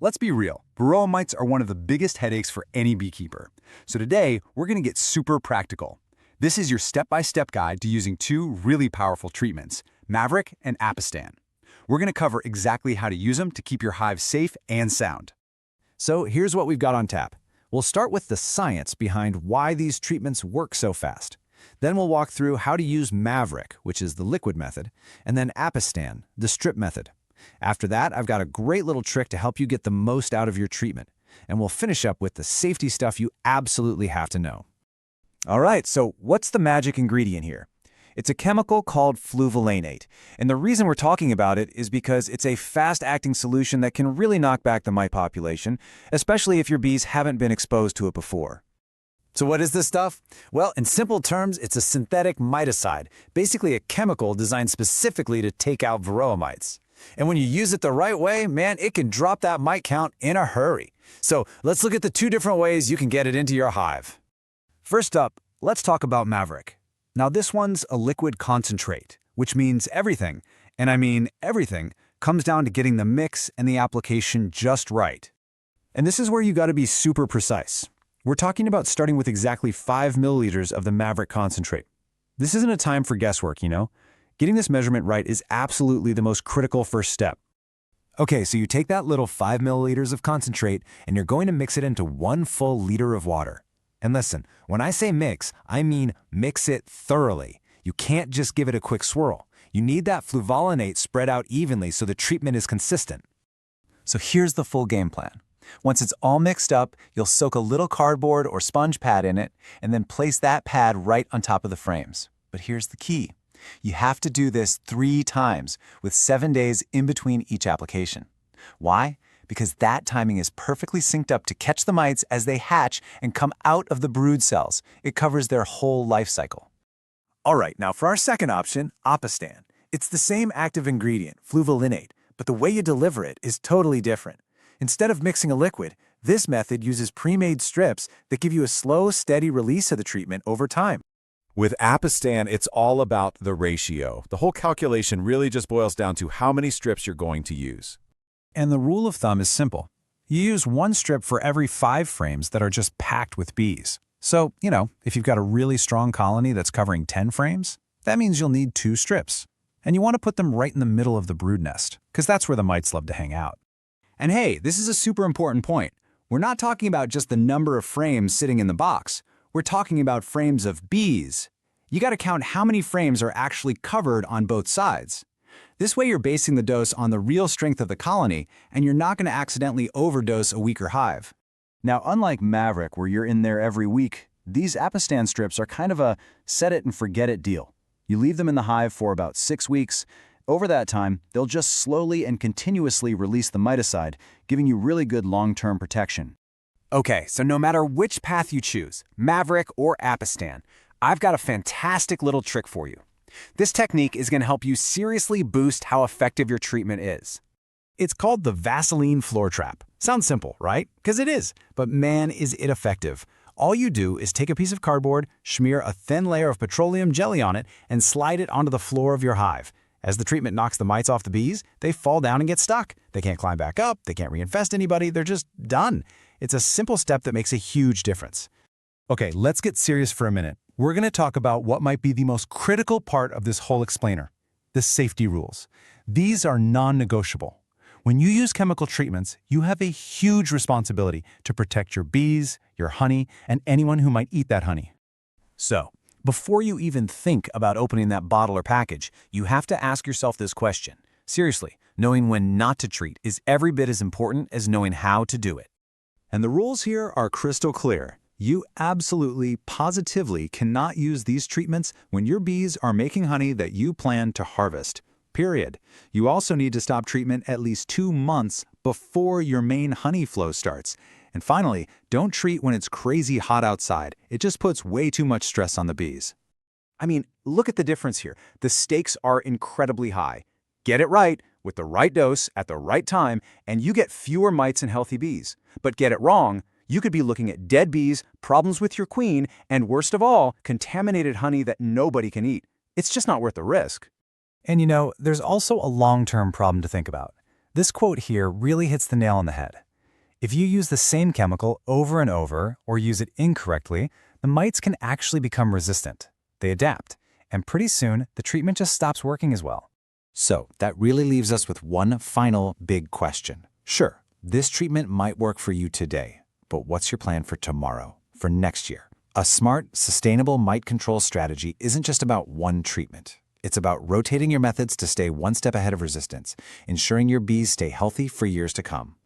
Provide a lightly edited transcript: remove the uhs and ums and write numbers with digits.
Let's be real, Varroa mites are one of the biggest headaches for any beekeeper. So today, we're going to get super practical. This is your step-by-step guide to using two really powerful treatments, Maverick and Apistan. We're going to cover exactly how to use them to keep your hive safe and sound. So here's what we've got on tap. We'll start with the science behind why these treatments work so fast. Then we'll walk through how to use Maverick, which is the liquid method, and then Apistan, the strip method. After that, I've got a great little trick to help you get the most out of your treatment. And we'll finish up with the safety stuff you absolutely have to know. All right, so what's the magic ingredient here? It's a chemical called fluvolinate, and the reason we're talking about it is because it's a fast-acting solution that can really knock back the mite population, especially if your bees haven't been exposed to it before. So what is this stuff? Well, in simple terms, it's a synthetic miticide, basically a chemical designed specifically to take out Varroa mites. And when you use it the right way, man, it can drop that mite count in a hurry. So let's look at the two different ways you can get it into your hive. First up, let's talk about Maverick. Now this one's a liquid concentrate, which means everything, and I mean everything, comes down to getting the mix and the application just right. And this is where you gotta be super precise. We're talking about starting with exactly 5 milliliters of the Maverick concentrate. This isn't a time for guesswork, you know? Getting this measurement right is absolutely the most critical first step. Okay, so you take that little 5 milliliters of concentrate and you're going to mix it into 1 full liter of water. And listen, when I say mix, I mean mix it thoroughly. You can't just give it a quick swirl. You need that fluvolinate spread out evenly so the treatment is consistent. So here's the full game plan. Once it's all mixed up, you'll soak a little cardboard or sponge pad in it and then place that pad right on top of the frames. But here's the key. You have to do this 3 times with 7 days in between each application. Why? Because that timing is perfectly synced up to catch the mites as they hatch and come out of the brood cells. It covers their whole life cycle. All right, now for our second option, Apistan. It's the same active ingredient, fluvolinate, but the way you deliver it is totally different. Instead of mixing a liquid, this method uses pre-made strips that give you a slow, steady release of the treatment over time. With Apistan, it's all about the ratio. The whole calculation really just boils down to how many strips you're going to use. And the rule of thumb is simple. You use 1 strip for every 5 frames that are just packed with bees. So, if you've got a really strong colony that's covering 10 frames, that means you'll need 2 strips. And you want to put them right in the middle of the brood nest, because that's where the mites love to hang out. And hey, this is a super important point. We're not talking about just the number of frames sitting in the box. We're talking about frames of bees. You got to count how many frames are actually covered on both sides. This way you're basing the dose on the real strength of the colony, and you're not going to accidentally overdose a weaker hive. Now, unlike Maverick, where you're in there every week, these Apistan strips are kind of a set-it-and-forget-it deal. You leave them in the hive for about 6 weeks. Over that time, they'll just slowly and continuously release the miticide, giving you really good long-term protection. Okay, so no matter which path you choose, Maverick or Apistan, I've got a fantastic little trick for you. This technique is going to help you seriously boost how effective your treatment is. It's called the Vaseline floor trap. Sounds simple, right? Because it is, but man, is it effective. All you do is take a piece of cardboard, smear a thin layer of petroleum jelly on it, and slide it onto the floor of your hive. As the treatment knocks the mites off the bees, they fall down and get stuck. They can't climb back up, they can't reinfest anybody, they're just done. It's a simple step that makes a huge difference. Okay, let's get serious for a minute. We're going to talk about what might be the most critical part of this whole explainer, the safety rules. These are non-negotiable. When you use chemical treatments, you have a huge responsibility to protect your bees, your honey, and anyone who might eat that honey. So, before you even think about opening that bottle or package, you have to ask yourself this question. Seriously, knowing when not to treat is every bit as important as knowing how to do it. And the rules here are crystal clear. You absolutely, positively cannot use these treatments when your bees are making honey that you plan to harvest. Period. You also need to stop treatment at least 2 months before your main honey flow starts. And finally, don't treat when it's crazy hot outside. It just puts way too much stress on the bees. I mean, look at the difference here. The stakes are incredibly high. Get it right with the right dose at the right time, and you get fewer mites and healthy bees. But get it wrong, you could be looking at dead bees, problems with your queen, and worst of all, contaminated honey that nobody can eat. It's just not worth the risk. And there's also a long-term problem to think about. This quote here really hits the nail on the head. If you use the same chemical over and over or use it incorrectly, the mites can actually become resistant. They adapt, and pretty soon the treatment just stops working as well. So that really leaves us with one final big question. Sure, this treatment might work for you today, but what's your plan for tomorrow, for next year? A smart, sustainable mite control strategy isn't just about one treatment. It's about rotating your methods to stay one step ahead of resistance, ensuring your bees stay healthy for years to come.